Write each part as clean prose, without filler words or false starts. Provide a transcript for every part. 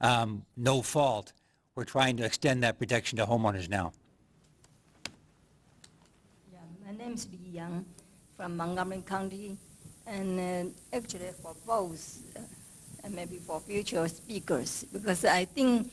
no fault. We're trying to extend that protection to homeowners now. Yeah, my name is Li Yang from Montgomery County, and actually for both, and maybe for future speakers, because I think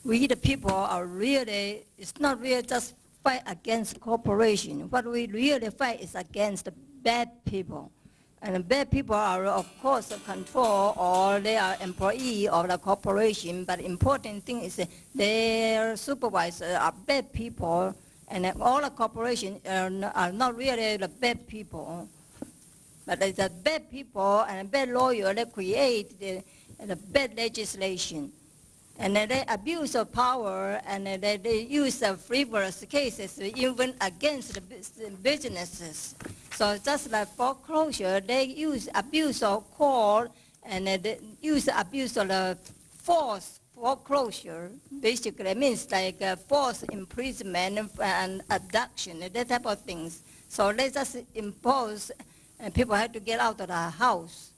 we the people are really, it's not really just fight against corporation. What we really fight is against the bad people. And the bad people are, of course, control or they are employee of the corporation, but the important thing is their supervisors are bad people, and all the corporations are not really the bad people. But it's the bad people and bad lawyer that create the bad legislation. And they abuse of power, and they use frivolous cases even against the businesses. So just like foreclosure, they use abuse of court, and they use abuse of the forced foreclosure. Basically, it means like forced imprisonment and abduction, that type of things. So they just impose, and people have to get out of the house.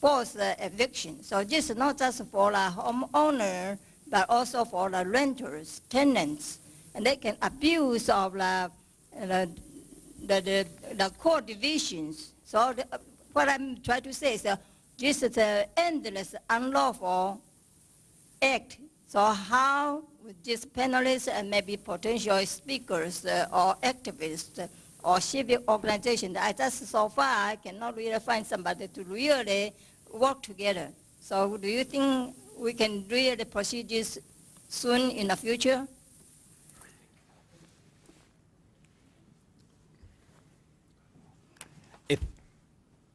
Forced eviction. So this is not just for the homeowner, but also for the renters, tenants, and they can abuse of the court divisions. So what I'm trying to say is this is an endless unlawful act. So how with these panelists and maybe potential speakers or activists or civic organization, I just so far I cannot really find somebody to really work together. So do you think we can really proceed this soon in the future?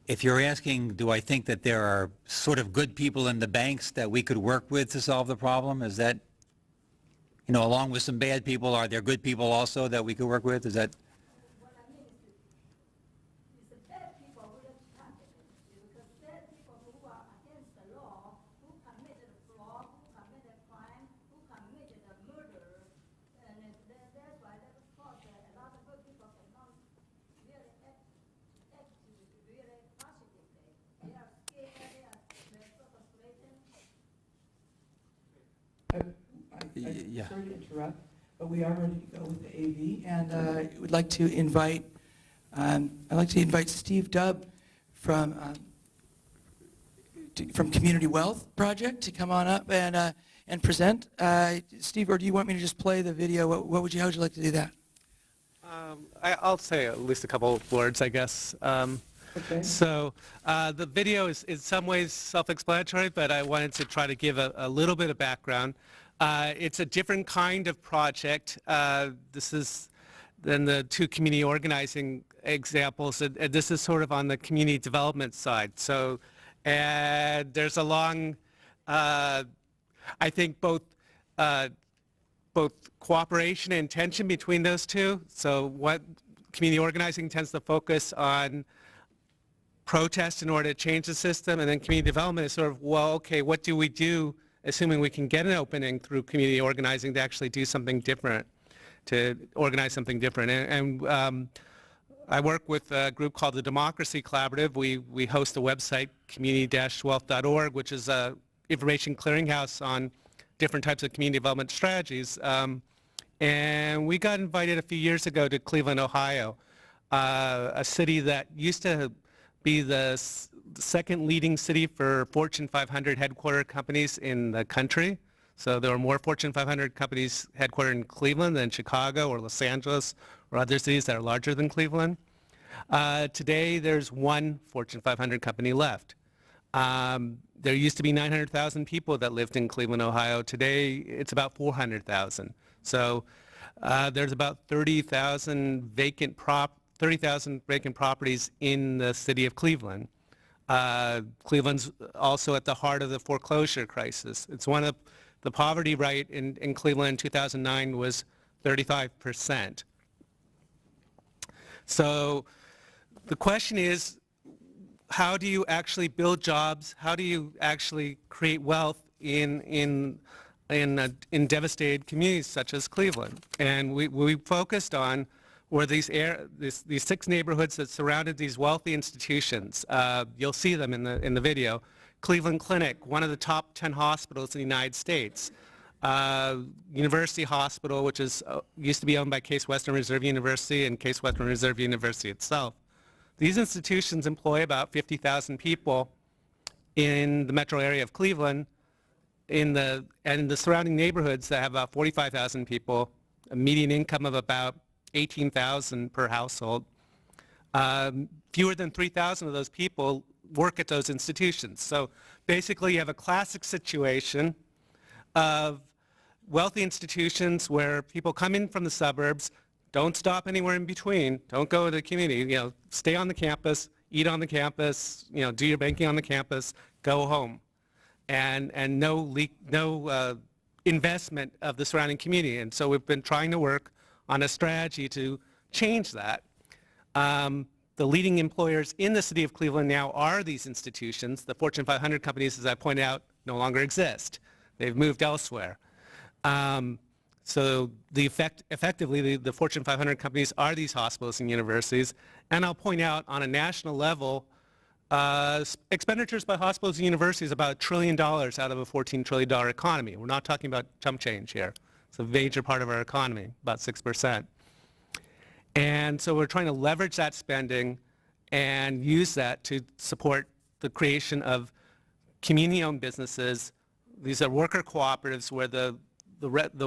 If you're asking, do I think that there are sort of good people in the banks that we could work with to solve the problem? Is that, you know, along with some bad people, are there good people also that we could work with? Is that? Yeah. Sorry to interrupt, but we are ready to go with the AV, and I would like to invite Steve Dubb from Community Wealth Project to come on up and present. Steve, or do you want me to just play the video? How would you like to do that? I'll say at least a couple of words, I guess. Okay. So the video is in some ways self-explanatory, but I wanted to try to give a little bit of background. It's a different kind of project. This is then the two community organizing examples. And this is sort of on the community development side. So there's a long, I think both cooperation and tension between those two. So what community organizing tends to focus on protest in order to change the system, and then community development is sort of, well, okay, what do we do, assuming we can get an opening through community organizing to actually do something different, to organize something different. And I work with a group called the Democracy Collaborative. We host a website, community-wealth.org, which is a information clearinghouse on different types of community development strategies. And we got invited a few years ago to Cleveland, Ohio, a city that used to be the second leading city for Fortune 500 headquarter companies in the country. So there are more Fortune 500 companies headquartered in Cleveland than Chicago or Los Angeles or other cities that are larger than Cleveland. Today there's one Fortune 500 company left. There used to be 900,000 people that lived in Cleveland, Ohio. Today it's about 400,000. So there's about 30,000 vacant properties in the city of Cleveland. Cleveland's also at the heart of the foreclosure crisis. It's one of the poverty rate in Cleveland in 2009 was 35%. So the question is, how do you actually build jobs? How do you actually create wealth in devastated communities such as Cleveland? And we focused on were these 6 neighborhoods that surrounded these wealthy institutions. You'll see them in the video. Cleveland Clinic, one of the top 10 hospitals in the United States. University Hospital, which is used to be owned by Case Western Reserve University and Case Western Reserve University itself. These institutions employ about 50,000 people in the metro area of Cleveland, and the surrounding neighborhoods that have about 45,000 people, a median income of about 18,000 per household. Fewer than 3,000 of those people work at those institutions. So basically you have a classic situation of wealthy institutions where people come in from the suburbs, don't stop anywhere in between, don't go to the community, stay on the campus, eat on the campus, do your banking on the campus, go home. And no investment of the surrounding community. And so we've been trying to work on a strategy to change that. The leading employers in the city of Cleveland now are these institutions. The Fortune 500 companies, as I pointed out, no longer exist. They've moved elsewhere. So effectively, the Fortune 500 companies are these hospitals and universities. And I'll point out, on a national level, expenditures by hospitals and universities about $1 trillion out of a $14 trillion economy. We're not talking about chump change here. It's a major part of our economy, about 6%. And so we're trying to leverage that spending and use that to support the creation of community-owned businesses. These are worker cooperatives where the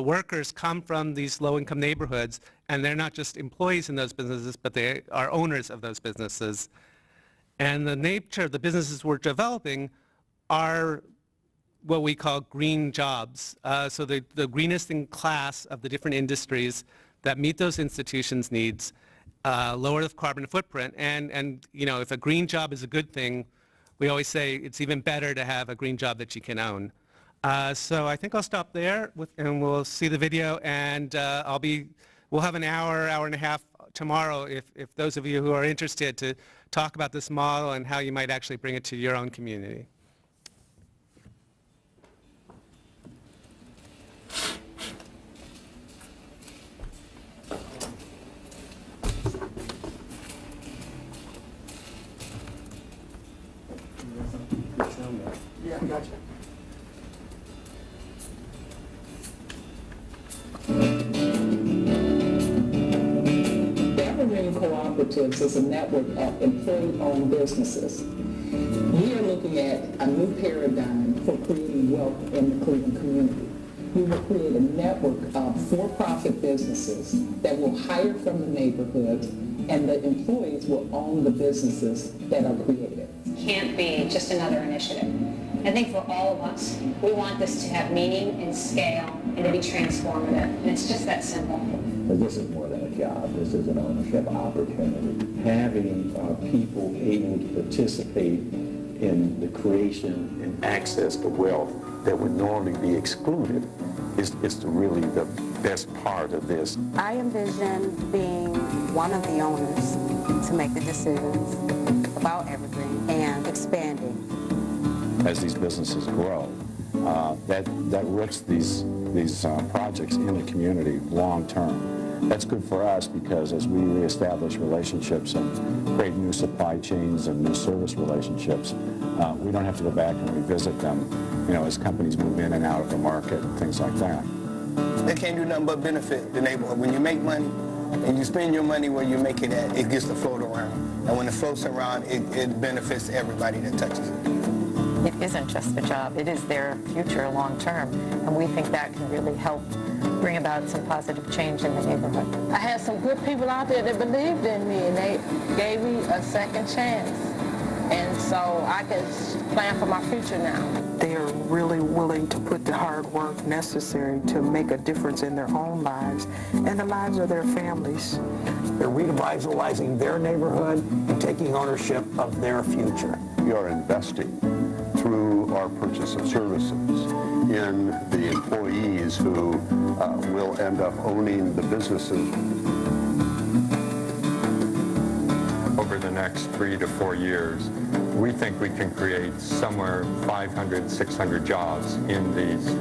workers come from these low-income neighborhoods, and they're not just employees in those businesses, but they are owners of those businesses. And the nature of the businesses we're developing are what we call green jobs. So the greenest in class of the different industries that meet those institutions' needs, lower the carbon footprint. And if a green job is a good thing, we always say it's even better to have a green job that you can own. So I think I'll stop there, and we'll see the video, and we'll have an hour and a half tomorrow if those of you who are interested to talk about this model and how you might actually bring it to your own community. Yeah, gotcha. Evergreen Cooperatives is a network of employee-owned businesses. We are looking at a new paradigm for creating wealth in the Cleveland community. We will create a network of for-profit businesses that will hire from the neighborhoods, and the employees will own the businesses that are created. Can't be just another initiative. I think for all of us, we want this to have meaning and scale and to be transformative, and it's just that simple. But this is more than a job. This is an ownership opportunity. Having people able to participate in the creation and access to wealth that would normally be excluded is really the best part of this. I envision being one of the owners to make the decisions about Evergreen and expanding. As these businesses grow, that roots these projects in the community long term. That's good for us because as we reestablish relationships and create new supply chains and new service relationships, we don't have to go back and revisit them, as companies move in and out of the market and things like that. They can't do nothing but benefit the neighborhood. When you make money and you spend your money where you make it at, it gets to float around. And when it floats around, it benefits everybody that touches it. It isn't just a job, it is their future long term, and we think that can really help bring about some positive change in the neighborhood. I had some good people out there that believed in me, and they gave me a second chance, and so I can plan for my future now. They are really willing to put the hard work necessary to make a difference in their own lives and the lives of their families. They're revitalizing their neighborhood and taking ownership of their future. We are investing through our purchase of services in the employees who will end up owning the businesses. Over the next 3 to 4 years, we think we can create somewhere 500, 600 jobs in these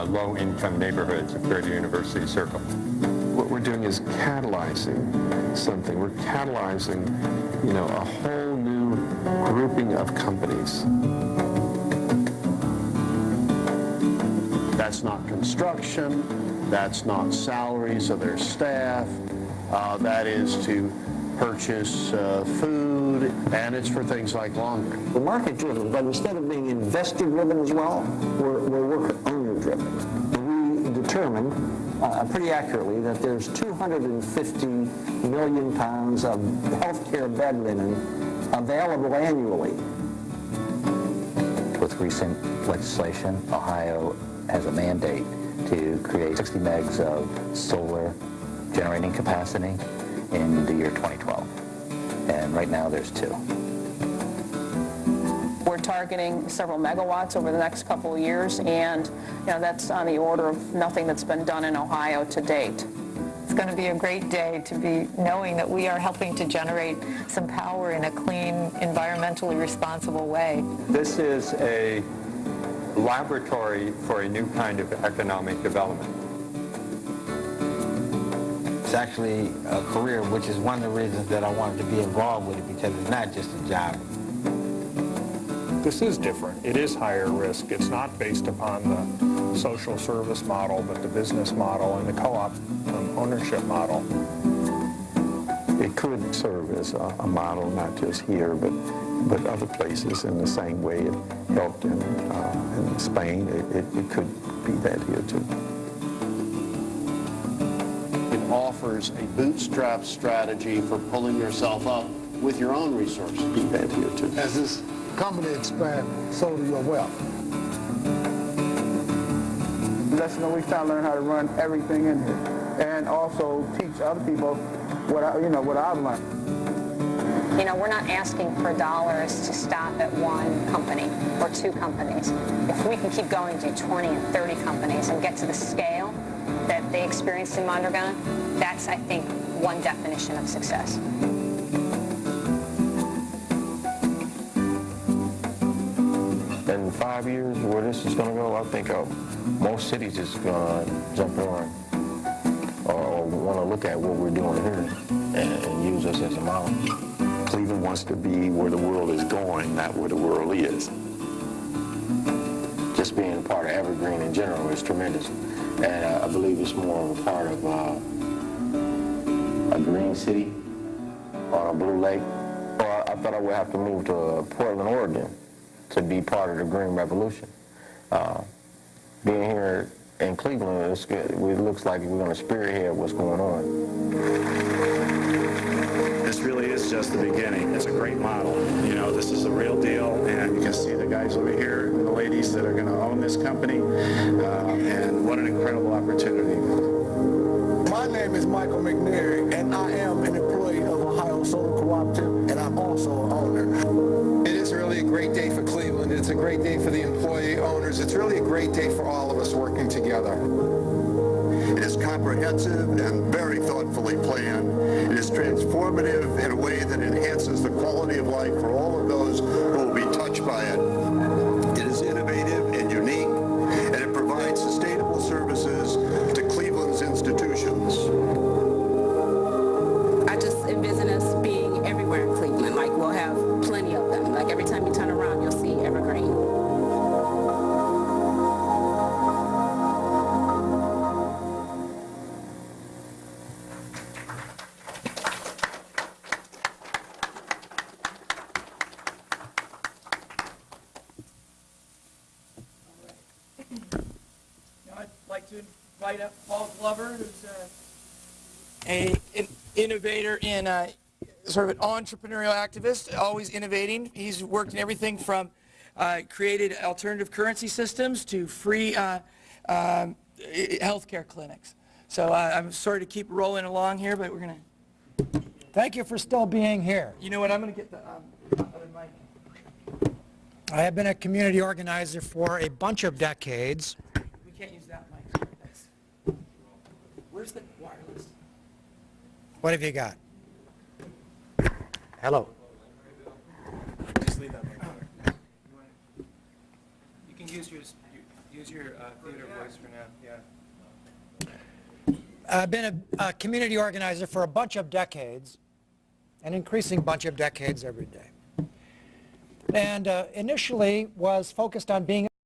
low-income neighborhoods of Fairview University Circle. What we're doing is catalyzing something. We're catalyzing, a whole new grouping of companies. That's not construction, that's not salaries of their staff, that is to purchase food, and it's for things like laundry. We're market-driven, but instead of being investor-driven as well, we're worker-owner-driven. We determine pretty accurately that there's 250 million pounds of healthcare bed linen available annually. With recent legislation, Ohio has a mandate to create 60 megs of solar generating capacity in the year 2012. And right now there's 2. We're targeting several megawatts over the next couple of years, and that's on the order of nothing that's been done in Ohio to date. It's going to be a great day to be knowing that we are helping to generate some power in a clean, environmentally responsible way. This is a laboratory for a new kind of economic development. It's actually a career, which is one of the reasons that I wanted to be involved with it, because it's not just a job. This is different. It is higher risk. It's not based upon the social service model, but the business model and the co-op ownership model. It could serve as a model, not just here, but other places in the same way it helped in Spain. It could be that here too. It offers a bootstrap strategy for pulling yourself up with your own resources. Be that here too. As this company expands, so do your wealth. Lesson that we try to learn how to run everything in here, and also teach other people what I've learned. We're not asking for dollars to stop at one company or 2 companies. If we can keep going to 20 and 30 companies and get to the scale that they experienced in Mondragon, that's, I think, one definition of success. In 5 years, where this is going to go, I think most cities is going to jump on or want to look at what we're doing here and use us as a model. Cleveland wants to be where the world is going, not where the world is. Just being a part of Evergreen in general is tremendous. And I believe it's more of a part of a green city or a blue lake. Or I thought I would have to move to Portland, Oregon to be part of the Green Revolution. Being here in Cleveland, it looks like we're going to spearhead what's going on. This really is just the beginning. It's a great model. This is the real deal, and you can see the guys over here and the ladies that are going to own this company, and what an incredible opportunity. My name is Michael McNary, and I am an employee of Ohio Solar Cooperative, and I'm also an owner. It is really a great day for Cleveland. It's a great day for the employee owners. It's really a great day for all of us working together. It is comprehensive and very thoughtfully planned. It is transformative in a way that enhances the quality of life for all of those who will be touched by it. It is innovative and unique, and it provides sustainable services to Cleveland's institutions. I just envision us being everywhere in Cleveland. Like, we'll have plenty of them. Like, every time you turn around, you'll see Evergreen. I'd like to invite up Paul Glover, who's an innovator in sort of an entrepreneurial activist, always innovating. He's worked in everything from created alternative currency systems to free healthcare clinics. So I'm sorry to keep rolling along here, but we're going to... Thank you for still being here. You know what, I'm going to get the other mic. I have been a community organizer for a bunch of decades. We can't use that mic. Thanks. Where's the wireless? What have you got? Hello. Just leave that mic there. You can use your theater voice for now. Yeah. I've been a community organizer for a bunch of decades, an increasing bunch of decades every day. And initially was focused on being